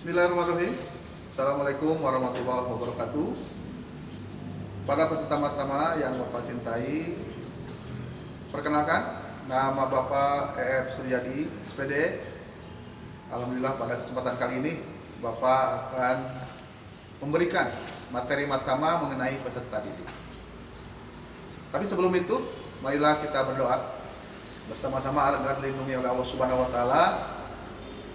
Bismillahirrahmanirrahim. Assalamualaikum warahmatullahi wabarakatuh. Para peserta bersama yang Bapak cintai, perkenalkan, nama Bapak E.F. Suryadi, SPD. Alhamdulillah pada kesempatan kali ini Bapak akan memberikan materi matsama mengenai peserta didik. Tapi sebelum itu, marilah kita berdoa bersama-sama agar dilindungi oleh Allah Subhanahu wa taala.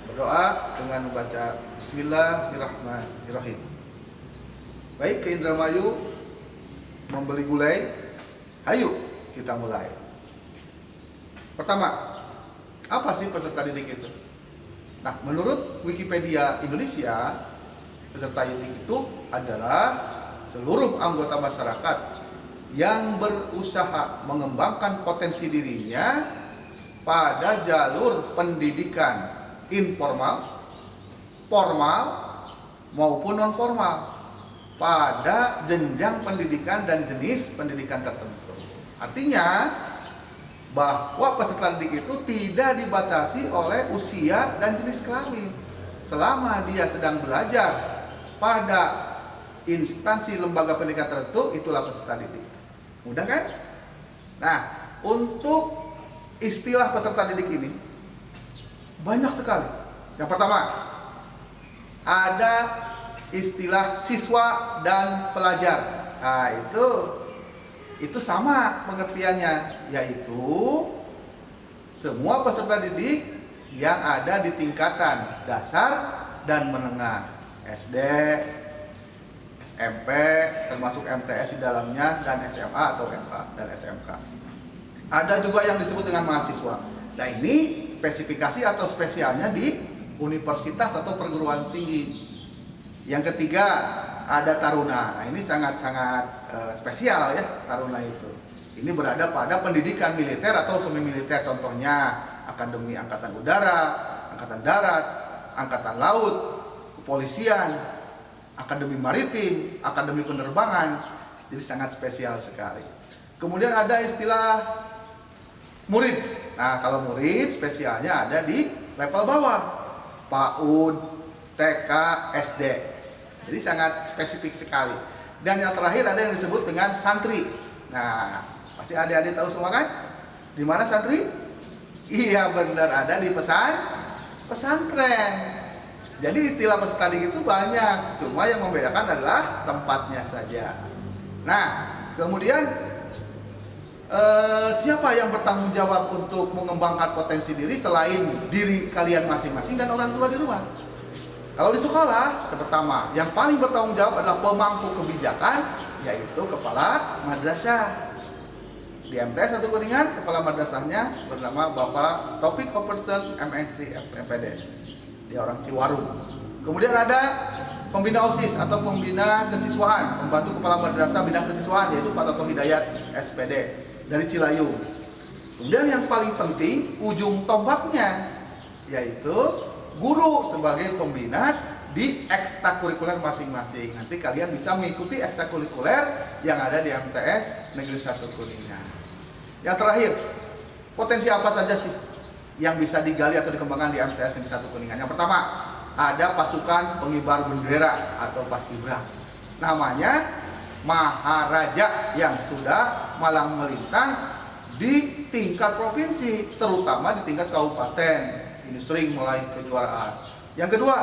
Berdoa dengan membaca Bismillahirrahmanirrahim. Baik, ke Indramayu membeli gulai. Ayo kita mulai. Pertama, apa sih peserta didik itu? Nah, menurut Wikipedia Indonesia, peserta didik itu adalah seluruh anggota masyarakat yang berusaha mengembangkan potensi dirinya pada jalur pendidikan informal, formal, maupun non formal pada jenjang pendidikan dan jenis pendidikan tertentu. Artinya bahwa peserta didik itu tidak dibatasi oleh usia dan jenis kelamin. Selama dia sedang belajar pada instansi lembaga pendidikan tertentu, itulah peserta didik. Mudah kan? Nah, untuk istilah peserta didik ini banyak sekali. Yang pertama, ada istilah siswa dan pelajar. Nah, itu sama pengertiannya, yaitu semua peserta didik yang ada di tingkatan dasar dan menengah, SD, SMP, termasuk MTS di dalamnya, dan SMA atau MA dan SMK. Ada juga yang disebut dengan mahasiswa. Nah, ini spesifikasi atau spesialnya di universitas atau perguruan tinggi. Yang ketiga, ada taruna. Nah, ini sangat-sangat spesial ya, taruna itu. Ini berada pada pendidikan militer atau semi militer, contohnya Akademi Angkatan Udara, Angkatan Darat, Angkatan Laut, Kepolisian, Akademi Maritim, Akademi Penerbangan. Jadi sangat spesial sekali. Kemudian ada istilah murid. Nah, kalau murid spesialnya ada di level bawah, PAUD, TK, SD. Jadi sangat spesifik sekali. Dan yang terakhir ada yang disebut dengan santri. Nah, pasti adik-adik tahu semua kan? Di mana santri? Iya benar, ada di pesantren. Jadi istilah peserta didik itu banyak, cuma yang membedakan adalah tempatnya saja. Nah, kemudian siapa yang bertanggung jawab untuk mengembangkan potensi diri selain diri kalian masing-masing dan orang tua di rumah? Kalau di sekolah, pertama, yang paling bertanggung jawab adalah pemangku kebijakan, yaitu kepala madrasah. Di MTS Satu Kuningan, kepala madrasahnya bernama Bapak Taufik Person MNC MPD. Dia orang Ciwarung. Kemudian ada pembina OSIS atau pembina kesiswaan, pembantu kepala madrasah bidang kesiswaan, yaitu Pak Toto Hidayat SPD dari Cilayung. Kemudian yang paling penting, ujung tombaknya, yaitu guru sebagai pembina di ekstrakurikuler masing-masing. Nanti kalian bisa mengikuti ekstrakurikuler yang ada di MTS Negeri 1 Kuningan. Yang terakhir, potensi apa saja sih yang bisa digali atau dikembangkan di MTS Negeri 1 Kuningan? Yang pertama, ada pasukan pengibar bendera atau Paskibra. Namanya Maharaja, yang sudah malang melintang di tingkat provinsi, terutama di tingkat kabupaten. Ini sering mulai kejuaraan. Yang kedua,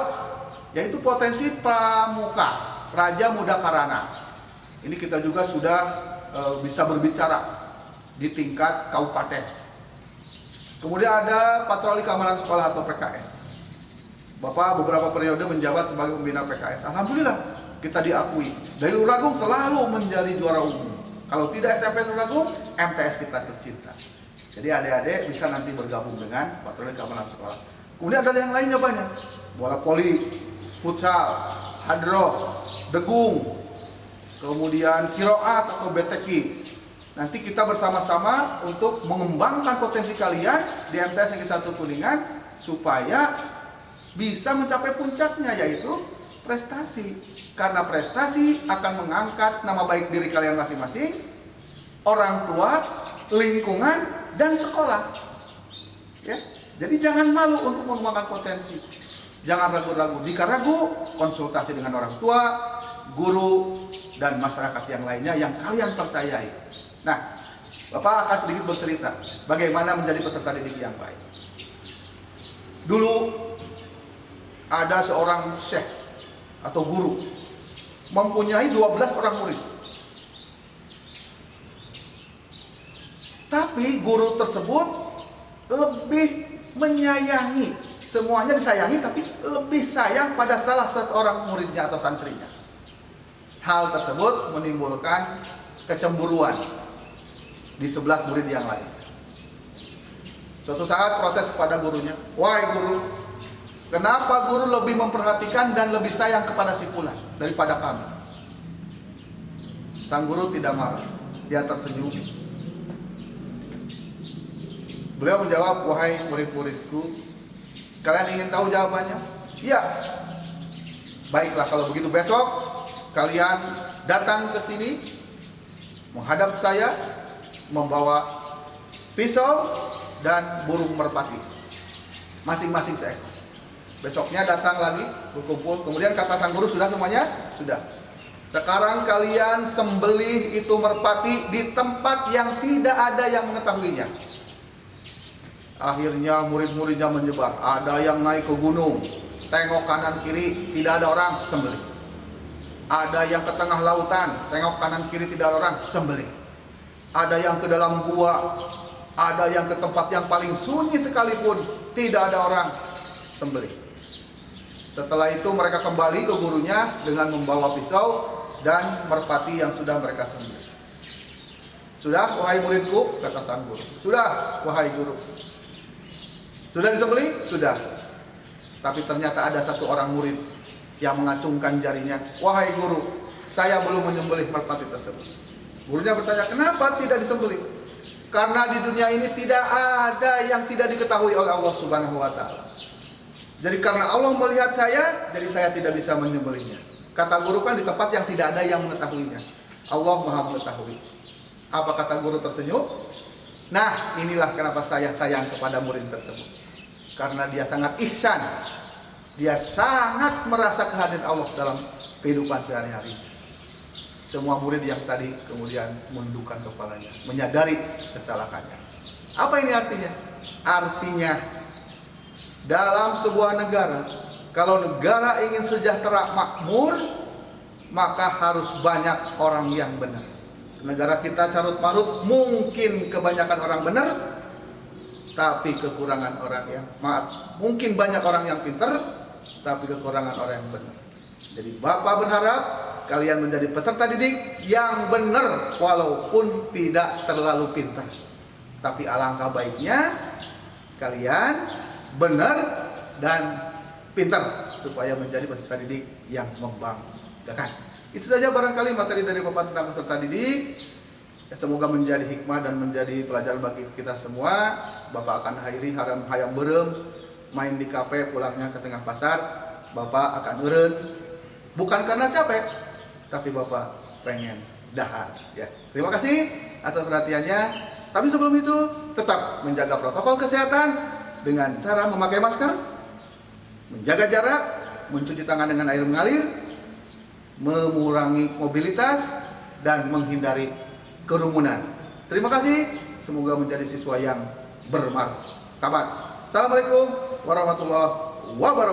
yaitu potensi pramuka, Raja Muda Karana. Ini kita juga sudah bisa berbicara di tingkat kabupaten. Kemudian ada patroli keamanan sekolah atau PKS. Bapak beberapa periode menjabat sebagai pembina PKS. Alhamdulillah kita diakui. Dari Luragung selalu menjadi juara umum. Kalau tidak SMP Luragung, MTS kita tercinta. Jadi adik-adik bisa nanti bergabung dengan patroli keamanan sekolah. Kemudian ada yang lainnya banyak. Bola voli, futsal, hadro, degung, kemudian kiroat atau BTQ. Nanti kita bersama-sama untuk mengembangkan potensi kalian di MTS Negeri 1 Kuningan supaya bisa mencapai puncaknya, yaitu prestasi. Karena prestasi akan mengangkat nama baik diri kalian masing-masing, orang tua, lingkungan, dan sekolah. Ya, jadi jangan malu untuk mengembangkan potensi. Jangan ragu-ragu. Jika ragu, konsultasi dengan orang tua, guru, dan masyarakat yang lainnya yang kalian percayai. Nah, Bapak akan sedikit bercerita bagaimana menjadi peserta didik yang baik. Dulu ada seorang syekh atau guru mempunyai 12 orang murid. Tapi guru tersebut lebih menyayangi, semuanya disayangi, tapi lebih sayang pada salah satu orang muridnya atau santrinya. Hal tersebut menimbulkan kecemburuan di 11 murid yang lain. Suatu saat protes kepada gurunya, "Wahai guru, kenapa guru lebih memperhatikan dan lebih sayang kepada si fulan daripada kami?" Sang guru tidak marah, dia tersenyum. Beliau menjawab, "Wahai murid-muridku, kalian ingin tahu jawabannya?" "Iya." "Baiklah, kalau begitu besok kalian datang ke sini menghadap saya membawa pisau dan burung merpati masing-masing seekor. Besoknya datang lagi berkumpul. Kemudian kata sang guru, "Sudah semuanya?" "Sudah. Sekarang kalian sembelih itu merpati di tempat yang tidak ada yang mengetahuinya." Akhirnya murid-muridnya menyebar. Ada yang naik ke gunung, tengok kanan kiri tidak ada orang, sembelih. Ada yang ke tengah lautan, tengok kanan kiri tidak ada orang, sembelih. Ada yang ke dalam gua, ada yang ke tempat yang paling sunyi sekalipun tidak ada orang, sembelih. Setelah itu mereka kembali ke gurunya dengan membawa pisau dan merpati yang sudah mereka sembelih. "Sudah, wahai muridku," kata sang guru. "Sudah, wahai guru." "Sudah disembelih?" "Sudah." Tapi ternyata ada satu orang murid yang mengacungkan jarinya. "Wahai guru, saya belum menyembelih merpati tersebut." Gurunya bertanya, "Kenapa tidak disembelih?" "Karena di dunia ini tidak ada yang tidak diketahui oleh Allah Subhanahu wa Ta'ala. Jadi karena Allah melihat saya, jadi saya tidak bisa menyembelihnya." Kata guru, kan di tempat yang tidak ada yang mengetahuinya. Allah Maha mengetahui. Apa kata guru tersenyum? "Nah, inilah kenapa saya sayang kepada murid tersebut. Karena dia sangat ihsan. Dia sangat merasa kehadiran Allah dalam kehidupan sehari-hari." Semua murid yang tadi kemudian menundukkan kepalanya, menyadari kesalahannya. Apa ini artinya? Artinya, dalam sebuah negara, kalau negara ingin sejahtera makmur, maka harus banyak orang yang benar. Negara kita carut-marut, mungkin kebanyakan orang benar, tapi kekurangan orang yang, mungkin banyak orang yang pintar, tapi kekurangan orang yang benar. Jadi Bapak berharap kalian menjadi peserta didik yang benar walaupun tidak terlalu pintar. Tapi alangkah baiknya kalian benar dan pintar supaya menjadi peserta didik yang membanggakan. Itu saja barangkali materi dari Bapak tentang peserta didik. Semoga menjadi hikmah dan menjadi pelajaran bagi kita semua. Bapak akan akhiri hayam berem, main di kafe, pulangnya ke tengah pasar. Bapak akan eureun, bukan karena capek, tapi Bapak pengen dahar. Ya. Terima kasih atas perhatiannya. Tapi sebelum itu tetap menjaga protokol kesehatan dengan cara memakai masker, menjaga jarak, mencuci tangan dengan air mengalir, mengurangi mobilitas, dan menghindari kerumunan. Terima kasih. Semoga menjadi siswa yang bermartabat. Assalamualaikum warahmatullahi wabarakatuh.